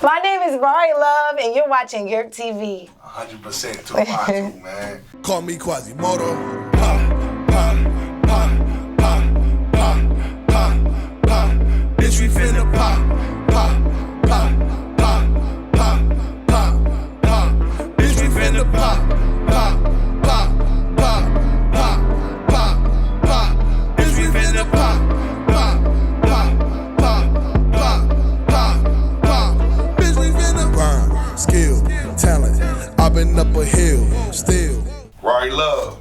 My name is Rari Love, and you're watching YurpTV. 100% to my too, man. Call me Quasimodo. Pa, pa, pa, pa, pa, pa, pa. Bitch, we finna pop. Pa, pa, pa, pa, pa, pa. Bitch, we finna pop. Pa, pa, pa, pa, pa, pa. Bitch, we finna pop. Pa, pa, pa, pa, pa, pa. Bitch, we finna burn. Skill, talent. I've been up a hill, still. Rari Love.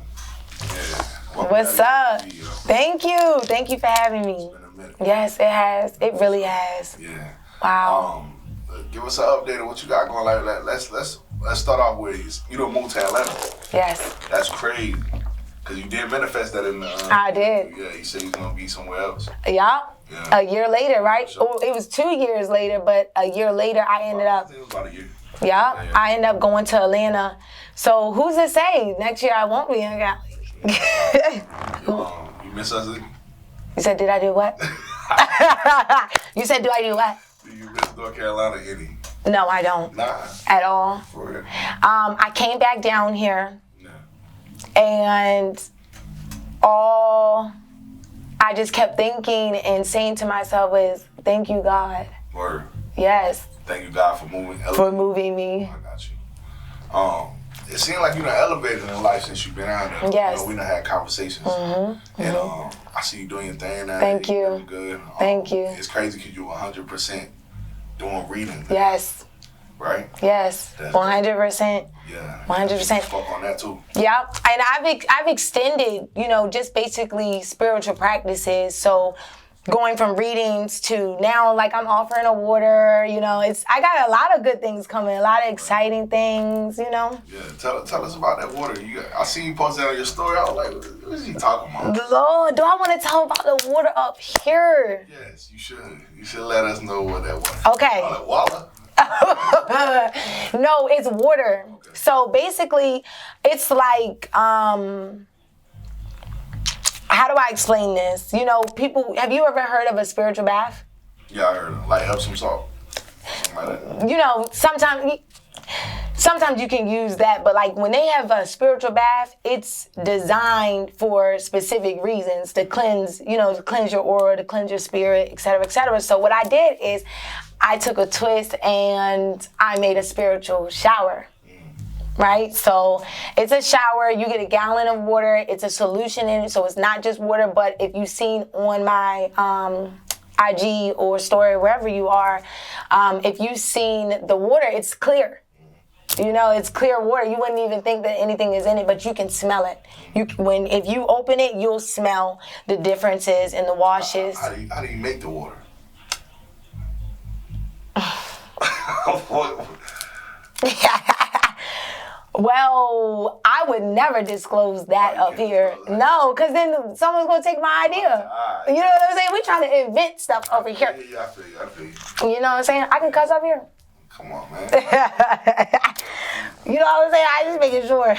Yeah. What's up? Thank you. Thank you for having me. It's been a minute. Yes, it has. It really has. Yeah. Wow. Give us an update on what you got going. Like, let's start off with you don't move to Atlanta. Yes, That's crazy. Cause you did manifest that in the. I did. Yeah, you said you're gonna be somewhere else. Yeah. Yeah. A year later, right? Sure. Oh, it was 2 years later, but a year later, I ended I up. think it was about a year. Yeah, Yeah. I ended up going to Atlanta. So who's to say next year I won't be in Cali? You miss us? You said, did I do what? You said, do I do what? Do you miss North Carolina any? No, I don't. Nah. At all. For real. I came back down here, Yeah. and all I just kept thinking and saying to myself is, thank you, God. Word. Yes, Thank you, God, for moving. for moving me. I got you. It seemed like you done elevated in life since you've been out there. Yes. You know, we done had conversations. And I see you doing your thing now. Thank you. Doing good. Thank you. It's crazy because you 100% doing reading. Yes, Right? yes, That's 100%. Yeah. 100%. Fuck on that too. Yeah, and I've extended, just basically spiritual practices. So going from readings to now, like I'm offering a water. I got a lot of good things coming, a lot of exciting things. Yeah. Tell us about that water. I see you posted on your story. I was like, what is he talking about? Lord, do I want to tell about the water up here? Yes, you should. You should let us know what that was. Okay. Walla. No, it's water. Okay. So basically, it's like, how do I explain this? People, have you ever heard of a spiritual bath? Yeah, I heard. Like Epsom salt. Something like that. Sometimes you can use that, but like when they have a spiritual bath, it's designed for specific reasons to cleanse, to cleanse your aura, to cleanse your spirit, et cetera, et cetera. So what I did is I took a twist and I made a spiritual shower. Right? So it's a shower. You get a gallon of water. It's a solution in it. So it's not just water, but if you've seen on my IG or story, wherever you are, if you've seen the water, it's clear. It's clear water. You wouldn't even think that anything is in it, but you can smell it. If you open it, you'll smell the differences in the washes. How do you make the water? Well, I would never disclose that up here. No, because then someone's going to take my idea. You know what I'm saying? We're trying to invent stuff over here. Yeah, I feel you. You know what I'm saying? I can cuss up here. Come on, man. You know what I'm saying? I just making sure.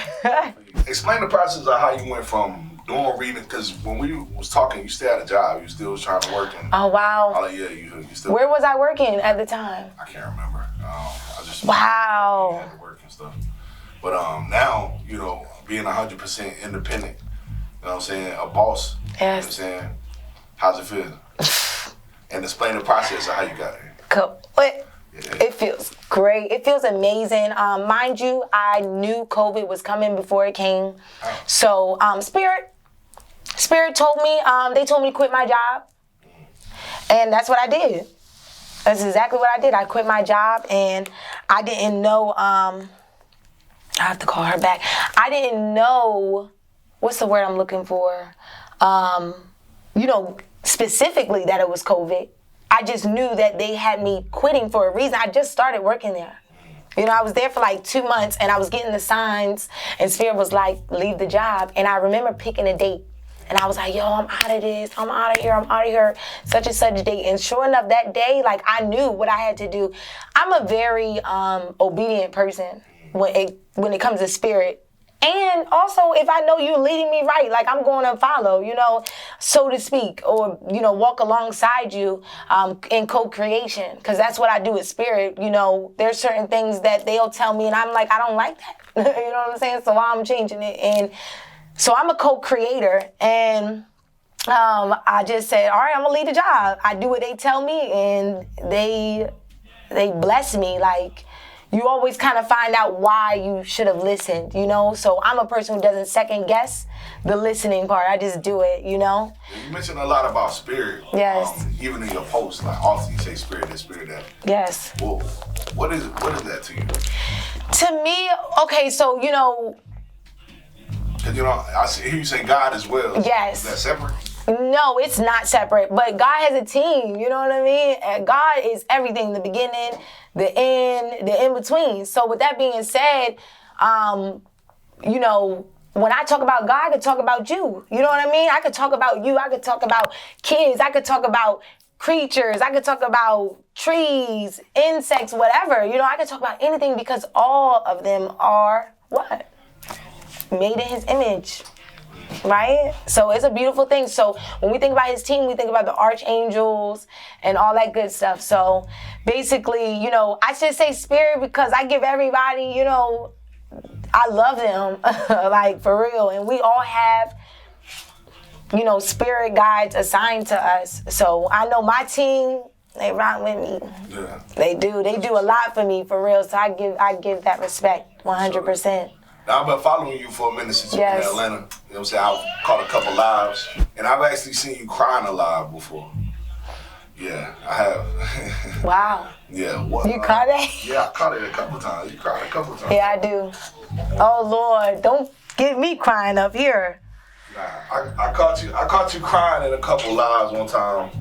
Explain the process of how you went from doing reading, because when we was talking, you still had a job. You still was trying to work. Oh, wow. Yeah, you still. Where was I working at the time? I can't remember. Wow. You had to work and stuff. But now, being 100% independent, you know what I'm saying, a boss. Yes. You know what I'm saying? How's it feel? And explain the process of how you got here. Cool. It feels great. It feels amazing. Mind you, I knew COVID was coming before it came. So Spirit told me, they told me to quit my job. And that's what I did. That's exactly what I did. I quit my job, and I didn't know, I have to call her back. I didn't know, what's the word I'm looking for? Specifically that it was COVID. I just knew that they had me quitting for a reason. I just started working there. I was there for like 2 months, and I was getting the signs, and Spirit was like, leave the job. And I remember picking a date. And I was like, yo, I'm out of this. I'm out of here. Such and such date. And sure enough, that day, like, I knew what I had to do. I'm a very obedient person when it comes to Spirit. And also, if I know you're leading me right, like, I'm going to follow, so to speak, or, you know, walk alongside you in co-creation, because that's what I do with spirit. You know, there's certain things that they'll tell me and I'm like, I don't like that. You know what I'm saying? So I'm changing it. And so I'm a co-creator, and I just said, all right, I'm gonna lead the job. I do what they tell me, and they bless me. Like, you always kind of find out why you should have listened, you know? So I'm a person who doesn't second guess the listening part. I just do it, you know? You mentioned a lot about spirit. Yes. Even in your posts, like often you say spirit this, spirit that. Yes. Well, what is that to you? To me, okay, so, you know. Because, you know, I hear you say God as well. Yes. Is that separate? No, it's not separate, but God has a team, you know what I mean? And God is everything, the beginning, the end, the in-between. So with that being said, you know, when I talk about God, I could talk about you. You know what I mean? I could talk about you. I could talk about kids. I could talk about creatures. I could talk about trees, insects, whatever. You know, I could talk about anything, because all of them are what? Made in his image. Right? So it's a beautiful thing. So when we think about his team, we think about the archangels and all that good stuff. So basically, you know, I should say spirit because I give everybody, you know, I love them, like for real. And we all have, you know, spirit guides assigned to us. So I know my team, they rock with me. Yeah. They do a lot for me, for real. So I give that respect 100%. Now, I've been following you for a minute since you've been in Atlanta. You know what I'm saying? I've caught a couple lives, and I've actually seen you crying alive before. Yeah, I have. Wow. Yeah. What? You caught it? Yeah, I caught it a couple times. You cried a couple times. Yeah, I do. Oh, Lord, don't get me crying up here. Nah, I caught you crying in a couple lives one time.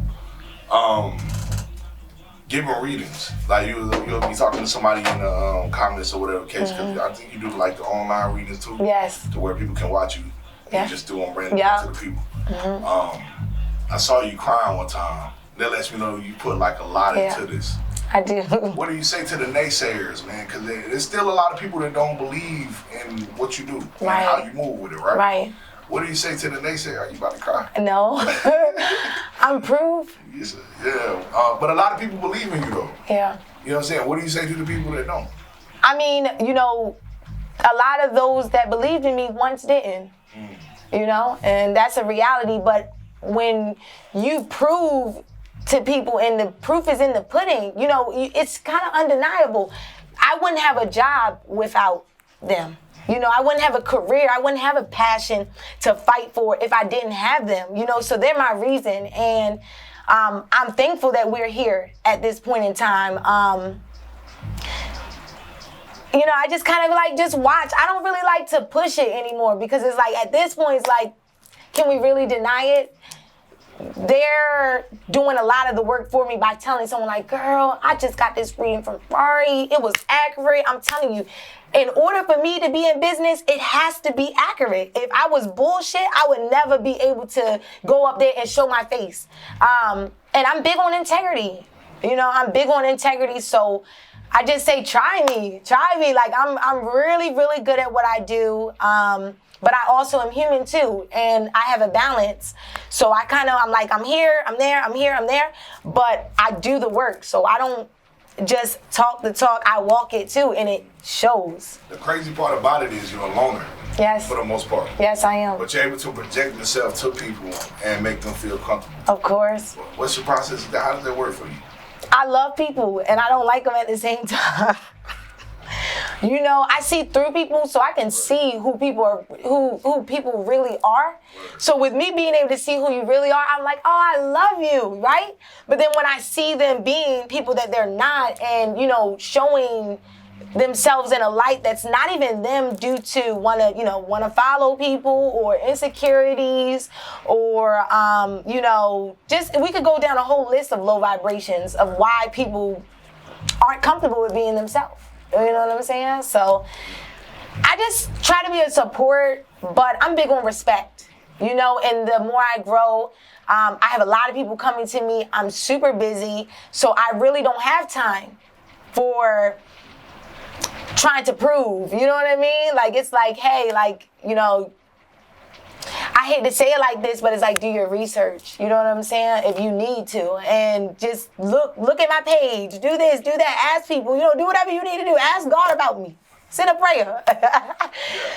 Giving readings, like you'll be talking to somebody in the comments or whatever case. Because I think you do like the online readings too. Yes. To where people can watch you. Yeah. You just do them randomly to the people. I saw you crying one time. That lets me know you put like a lot into this. I do. What do you say to the naysayers, man? Because there's still a lot of people that don't believe in what you do and how you move with it, right? Right. What do you say to the naysayer? Are you about to cry? No. I'm proof. Yeah. But a lot of people believe in you, though. Yeah. You know what I'm saying? What do you say to the people that don't? I mean, you know, a lot of those that believed in me once didn't. You know, and that's a reality. But when you prove to people, and the proof is in the pudding, you know, it's kind of undeniable. I wouldn't have a job without them. You know, I wouldn't have a career. I wouldn't have a passion to fight for if I didn't have them. You know, so they're my reason. And I'm thankful that we're here at this point in time. You know, I just kind of like just watch. I don't really like to push it anymore, because it's like at this point, it's like, can we really deny it? They're doing a lot of the work for me by telling someone like, girl, I just got this reading from Rari. It was accurate. I'm telling you, in order for me to be in business, it has to be accurate. If I was bullshit, I would never be able to go up there and show my face. And I'm big on integrity. You know, I'm big on integrity. So I just say, try me. Like I'm really, really good at what I do. But I also am human too, and I have a balance. So I'm like, I'm here, I'm there, I'm here, I'm there, but I do the work. So I don't just talk the talk, I walk it too, and it shows. The crazy part about it is you're a loner. Yes. For the most part. Yes, I am. But you're able to project yourself to people and make them feel comfortable. Of course. What's your process? How does that work for you? I love people, and I don't like them at the same time. You know, I see through people, so I can see who people are, who people really are. So with me being able to see who you really are, I'm like, oh, I love you, right? But then when I see them being people that they're not, and you know, showing themselves in a light that's not even them, due to wanna follow people or insecurities, or you know, just we could go down a whole list of low vibrations of why people aren't comfortable with being themselves. You know what I'm saying? So I just try to be a support, but I'm big on respect, you know, and the more I grow, I have a lot of people coming to me. I'm super busy, so I really don't have time for trying to prove, you know what I mean? Like, it's like, hey, like, you know, I I hate to say it like this, but it's like, do your research. You know what I'm saying? If you need to. And just look at my page. Do this, do that. Ask people. Do whatever you need to do. Ask God about me. Send a prayer.